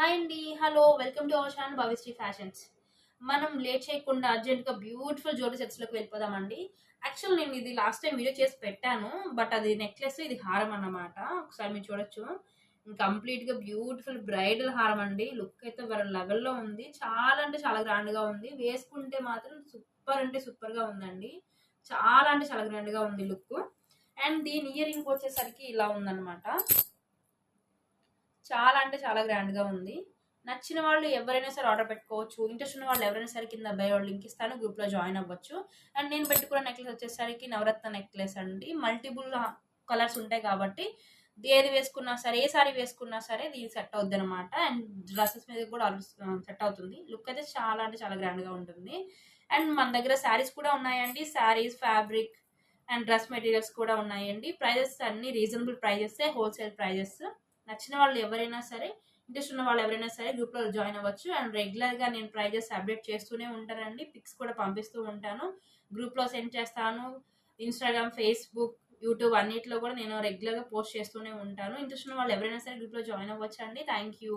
Hi అండి. Hello. Welcome to our channel Bhavishree fashions. మనం late చేయకుండా అర్జెంట్‌గా బ్యూటిఫుల్ జ్యువెలరీ సెట్స్‌లోకి వెళ్ళిపోదామండి. యాక్చువల్ నేను ఇది లాస్ట్ టైమ్ వీడియో చేసి పెట్టాను. బట్ అది నెక్లెస్, ఇది హారం అన్నమాట. ఒకసారి మీరు చూడొచ్చు. కంప్లీట్‌గా బ్యూటిఫుల్ బ్రైడల్ హారం అండి. లుక్ అయితే వేరే లెవెల్‌లో ఉంది. చాలా అంటే చాలా గ్రాండ్‌గా ఉంది. వేసుకుంటే మాత్రం సూపర్ అంటే సూపర్‌గా ఉందండి. చాలా అంటే చాలా గ్రాండ్‌గా ఉంది లుక్. అండ్ దీని ఇయర్ రింగ్ వచ్చేసరికి ఇలా ఉందన్నమాట. చాలా అంటే చాలా గ్రాండ్‌గా ఉంది. నచ్చిన వాళ్ళు ఎవరైనా సరే ఆర్డర్ పెట్టుకోవచ్చు. ఇంట్రెస్ట్ ఉన్న వాళ్ళు ఎవరైనా సరే కింద బై లింక్ ఇస్తాను. గ్రూప్‌లో జాయిన్ అవ్వచ్చు. అండ్ నేను పెట్టుకున్న నెక్లెస్ వచ్చేసరికి నవరత్న నెక్లెస్ అండి. మల్టిపుల్ కలర్స్ ఉంటాయి కాబట్టి ఏది వేసుకున్నా సరే, ఏ సారీ వేసుకున్నా సరే ఇది సెట్ అవుద్దనమాట. అండ్ డ్రెసెస్ మీద కూడా సెట్ అవుతుంది. లుక్ అయితే చాలా అంటే చాలా గ్రాండ్‌గా ఉంటుంది. అండ్ మన దగ్గర శారీస్ కూడా ఉన్నాయండి. Saris, fabric and dress materials కూడా ఉన్నాయండి. ప్రైజెస్ అన్ని రీజనబుల్ ప్రైజెసే, హోల్సేల్ ప్రైజెస్. నచ్చిన వాళ్ళు ఎవరైనా సరే, ఇంట్రెస్ట్ ఉన్న వాళ్ళు ఎవరైనా సరే గ్రూప్లో జాయిన్ అవ్వచ్చు. అండ్ రెగ్యులర్గా నేను ప్రైజెస్ అప్డేట్ చేస్తూనే ఉంటానండి. పిక్స్ కూడా పంపిస్తూ ఉంటాను. గ్రూప్లో సెండ్ చేస్తాను. ఇన్స్టాగ్రామ్, ఫేస్బుక్, యూట్యూబ్ అన్నిట్లో కూడా నేను రెగ్యులర్గా పోస్ట్ చేస్తూనే ఉంటాను. ఇంట్రెస్ట్ ఉన్న వాళ్ళు ఎవరైనా సరే గ్రూప్లో జాయిన్ అవ్వచ్చు అండి. Thank you.